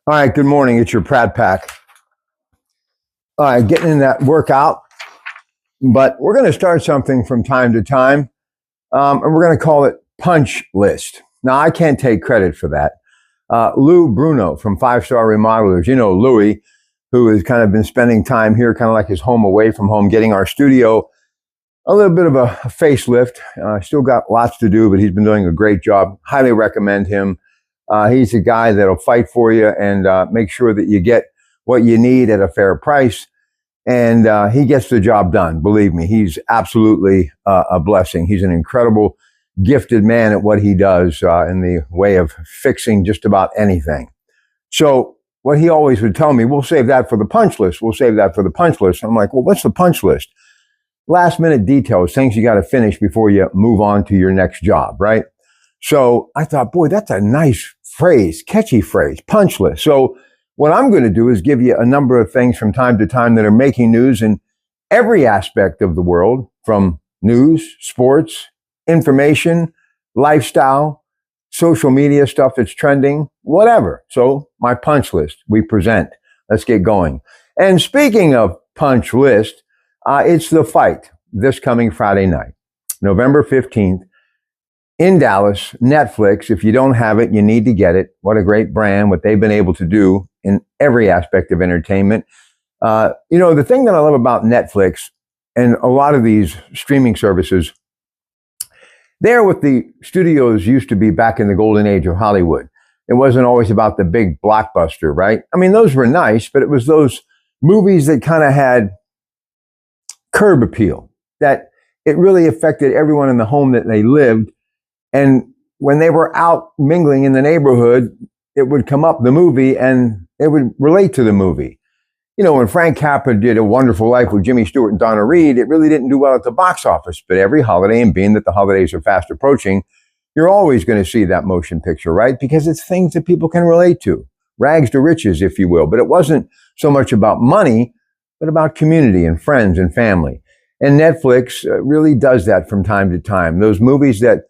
All right, good morning. It's your Pratte Pack. All right, getting in that workout, but we're going to start something from time to time, and we're going to call it Punch List. Now, I can't take credit for that. Lou Bruno from 5-Star Remodelers, you know Louie, who has kind of been spending time here, kind of like his home away from home, getting our studio a little bit of a facelift. Still got lots to do, but he's been doing a great job. Highly recommend him. He's a guy that'll fight for you and make sure that you get what you need at a fair price. And he gets the job done. Believe me, he's absolutely a blessing. He's an incredible, gifted man at what he does in the way of fixing just about anything. So what he always would tell me, we'll save that for the punch list. We'll save that for the punch list. I'm like, well, what's the punch list? Last minute details, things you got to finish before you move on to your next job, right? So I thought, boy, that's a nice phrase, catchy phrase, punch list. So what I'm going to do is give you a number of things from time to time that are making news in every aspect of the world, from news, sports, information, lifestyle, social media stuff that's trending, whatever. So my punch list we present. Let's get going. And speaking of punch list, it's the fight this coming Friday night, November 15th. In Dallas, Netflix. If you don't have it, you need to get it. What a great brand, what they've been able to do in every aspect of entertainment. The thing that I love about Netflix and a lot of these streaming services, they're what the studios used to be back in the golden age of Hollywood. It wasn't always about the big blockbuster, right? I mean, those were nice, but it was those movies that kind of had curb appeal, that it really affected everyone in the home that they lived. And when they were out mingling in the neighborhood, it would come up, the movie, and it would relate to the movie. You know, when Frank Capra did A Wonderful Life with Jimmy Stewart and Donna Reed, it really didn't do well at the box office. But every holiday, and being that the holidays are fast approaching, you're always going to see that motion picture, right? Because it's things that people can relate to. Rags to riches, if you will. But it wasn't so much about money, but about community and friends and family. And Netflix really does that from time to time. Those movies that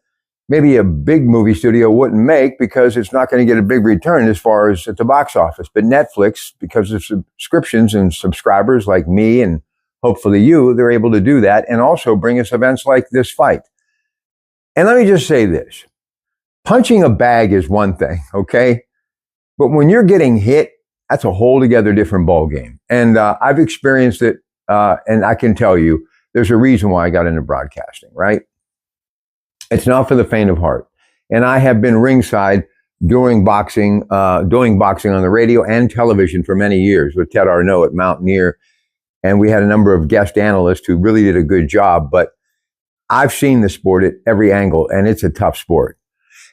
maybe a big movie studio wouldn't make because it's not going to get a big return as far as at the box office. But Netflix, because of subscriptions and subscribers like me and hopefully you, they're able to do that and also bring us events like this fight. And let me just say this. Punching a bag is one thing, okay? But when you're getting hit, that's a whole together different ballgame. And I've experienced it, and I can tell you, there's a reason why I got into broadcasting, right? It's not for the faint of heart. And I have been ringside doing boxing on the radio and television for many years with Ted Arnaud at Mountaineer. And we had a number of guest analysts who really did a good job. But I've seen the sport at every angle, and it's a tough sport.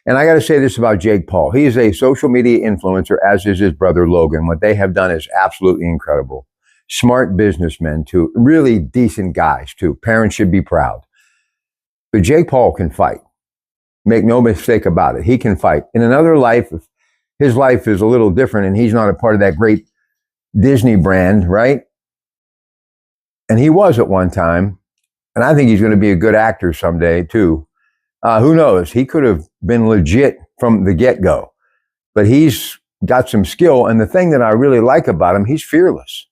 And I got to say this about Jake Paul. He is a social media influencer, as is his brother Logan. What they have done is absolutely incredible. Smart businessmen, too. Really decent guys, too. Parents should be proud. But Jake Paul can fight. Make no mistake about it. He can fight. In another life, his life is a little different, and he's not a part of that great Disney brand, right? And he was at one time. And I think he's going to be a good actor someday, too. Who knows? He could have been legit from the get-go. But he's got some skill. And the thing that I really like about him, he's fearless.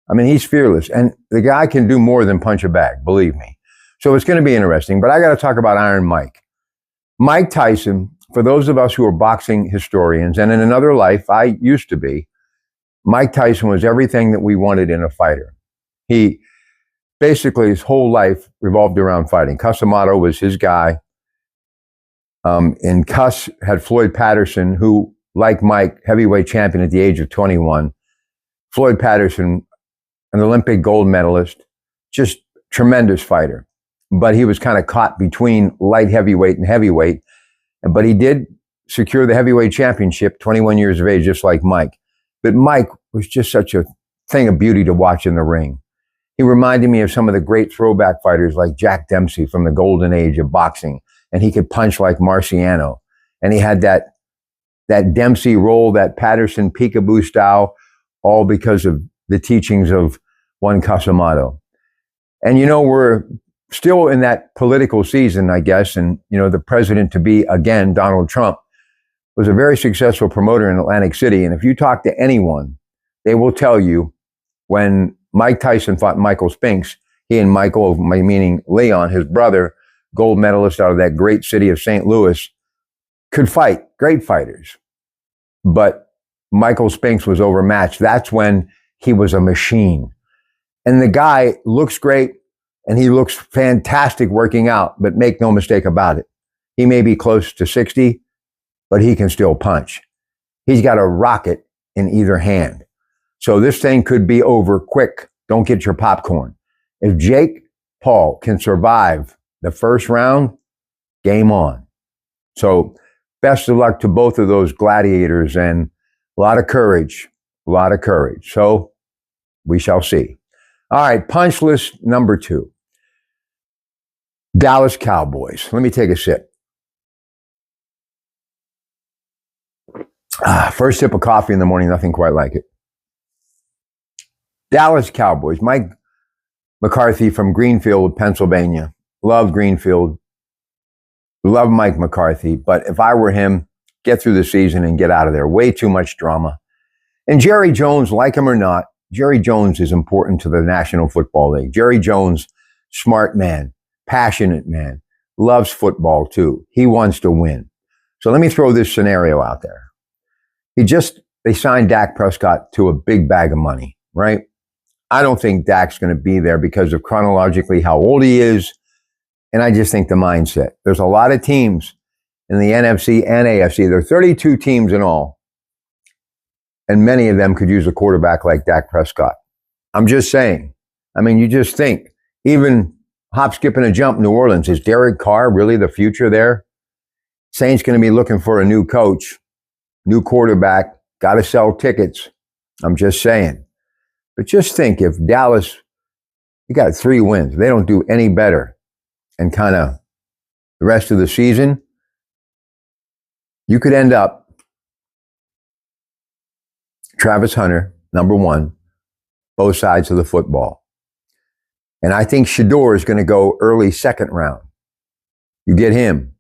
I mean, he's fearless. And the guy can do more than punch a bag, believe me. So it's going to be interesting. But I got to talk about Iron Mike. Mike Tyson, for those of us who are boxing historians, and in another life, I used to be, Mike Tyson was everything that we wanted in a fighter. He basically, his whole life revolved around fighting. Cus D'Amato was his guy. And Cus had Floyd Patterson, who, like Mike, heavyweight champion at the age of 21. Floyd Patterson, an Olympic gold medalist, just tremendous fighter. but he was kind of caught between light heavyweight and heavyweight. But he did secure the heavyweight championship, 21 years of age, just like Mike. But Mike was just such a thing of beauty to watch in the ring. He reminded me of some of the great throwback fighters like Jack Dempsey from the golden age of boxing. And he could punch like Marciano. And he had that Dempsey roll, that Patterson peekaboo style, all because of the teachings of Juan Casamado. And, we're still in that political season, I guess. And, the president to be again, Donald Trump, was a very successful promoter in Atlantic City. And if you talk to anyone, they will tell you when Mike Tyson fought Michael Spinks, he and Michael, meaning Leon, his brother, gold medalist out of that great city of St. Louis, could fight, great fighters. But Michael Spinks was overmatched. That's when he was a machine. And the guy looks great and he looks fantastic working out, but make no mistake about it. He may be close to 60, but he can still punch. He's got a rocket in either hand. So this thing could be over quick. Don't get your popcorn. If Jake Paul can survive the first round, game on. So best of luck to both of those gladiators and a lot of courage, a lot of courage. So we shall see. All right, punch list number 2. Dallas Cowboys. Let me take a sip. First sip of coffee in the morning, nothing quite like it. Dallas Cowboys. Mike McCarthy from Greenfield, Pennsylvania. Love Greenfield. Love Mike McCarthy. But if I were him, get through the season and get out of there. Way too much drama. And Jerry Jones, like him or not, Jerry Jones is important to the National Football League. Jerry Jones, smart man, passionate man, loves football too. He wants to win. So let me throw this scenario out there. They signed Dak Prescott to a big bag of money, right? I don't think Dak's going to be there because of chronologically how old he is. And I just think the mindset. There's a lot of teams in the NFC and AFC. There are 32 teams in all. And many of them could use a quarterback like Dak Prescott. I'm just saying. I mean, you just think, even hop, skip, and a jump, New Orleans, is Derek Carr really the future there? Saints going to be looking for a new coach, new quarterback, got to sell tickets. I'm just saying. But just think, if Dallas, you got 3 wins, they don't do any better, and kind of the rest of the season, you could end up Travis Hunter, number 1, both sides of the football. And I think Shador is going to go early second round. You get him.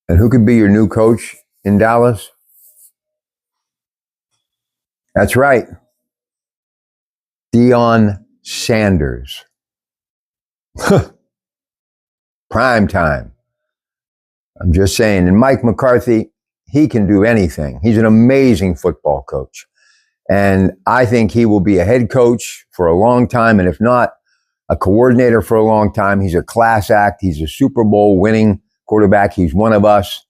And who could be your new coach in Dallas? That's right. Deion Sanders. Prime time. I'm just saying. And Mike McCarthy, he can do anything. He's an amazing football coach. And I think he will be a head coach for a long time. And if not, a coordinator for a long time. He's a class act. He's a Super Bowl winning quarterback. He's one of us.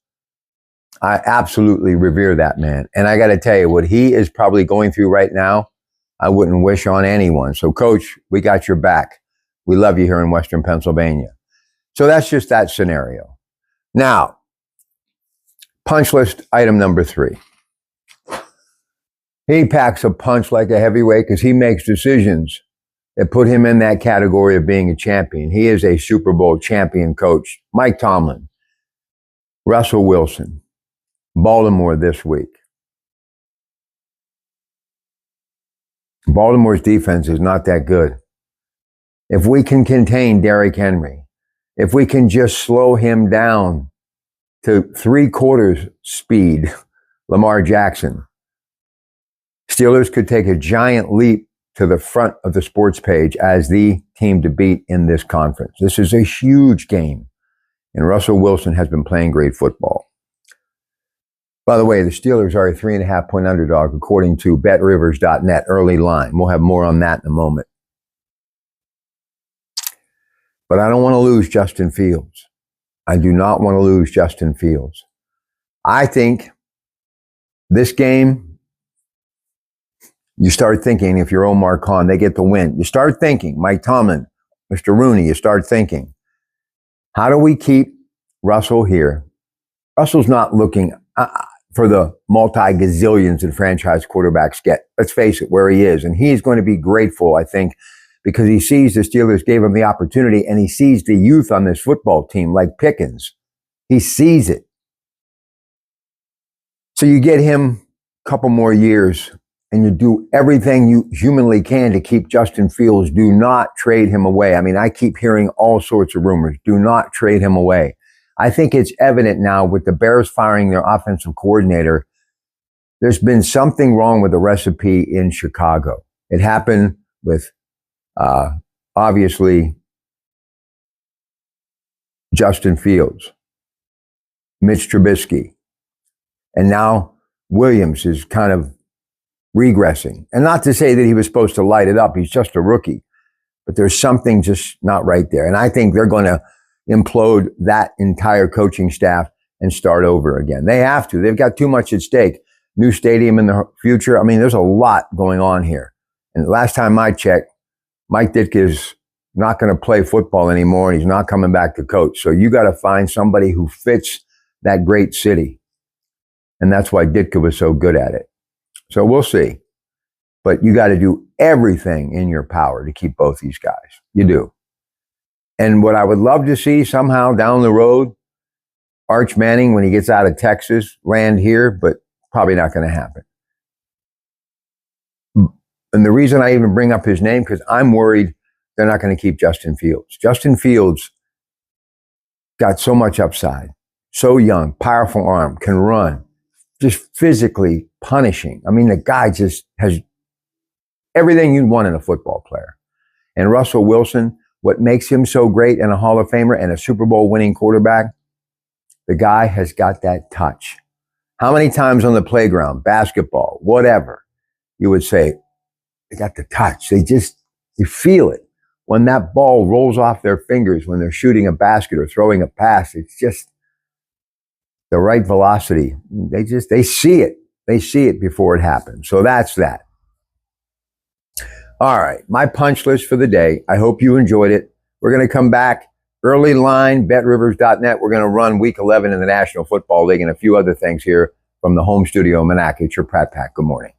I absolutely revere that man. And I got to tell you, what he is probably going through right now, I wouldn't wish on anyone. So, Coach, we got your back. We love you here in Western Pennsylvania. So that's just that scenario. Now, punch list item number 3. He packs a punch like a heavyweight because he makes decisions that put him in that category of being a champion. He is a Super Bowl champion coach. Mike Tomlin, Russell Wilson, Baltimore this week. Baltimore's defense is not that good. If we can contain Derrick Henry, if we can just slow him down to 3/4 speed, Lamar Jackson, Steelers could take a giant leap to the front of the sports page as the team to beat in this conference. This is a huge game, and Russell Wilson has been playing great football. By the way, the Steelers are a 3.5-point underdog according to BetRivers.net early line. We'll have more on that in a moment. But I don't want to lose Justin Fields. I do not want to lose Justin Fields. I think this game, you start thinking, if you're Omar Khan, they get the win. You start thinking, Mike Tomlin, Mr. Rooney, you start thinking, how do we keep Russell here? Russell's not looking for the multi-gazillions that franchise quarterbacks get. Let's face it, where he is. And he's going to be grateful, I think, because he sees the Steelers gave him the opportunity, and he sees the youth on this football team like Pickens. He sees it. So you get him a couple more years, and you do everything you humanly can to keep Justin Fields. Do not trade him away. I mean, I keep hearing all sorts of rumors. Do not trade him away. I think it's evident now with the Bears firing their offensive coordinator, there's been something wrong with the recipe in Chicago. It happened with, obviously, Justin Fields, Mitch Trubisky, and now Williams is kind of regressing. And not to say that he was supposed to light it up. He's just a rookie. But there's something just not right there. And I think they're going to implode that entire coaching staff and start over again. They have to. They've got too much at stake. New stadium in the future. I mean, there's a lot going on here. And last time I checked, Mike Ditka is not going to play football anymore, and he's not coming back to coach. So you got to find somebody who fits that great city. And that's why Ditka was so good at it. So we'll see. But you got to do everything in your power to keep both these guys. You do. And what I would love to see somehow down the road, Arch Manning, when he gets out of Texas, land here, but probably not going to happen. And the reason I even bring up his name, because I'm worried they're not going to keep Justin Fields. Justin Fields got so much upside, so young, powerful arm, can run, just physically punishing. I mean, the guy just has everything you'd want in a football player. And Russell Wilson, what makes him so great and a Hall of Famer and a Super Bowl winning quarterback, the guy has got that touch. How many times on the playground, basketball, whatever, you would say, they got the touch. You feel it. When that ball rolls off their fingers, when they're shooting a basket or throwing a pass, it's just the right velocity. They see it. They see it before it happens. So that's that. All right, my punch list for the day. I hope you enjoyed it. We're going to come back early line, betrivers.net. We're going to run week 11 in the National Football League and a few other things here from the home studio in Monaco. It's your Pratt Pack. Good morning.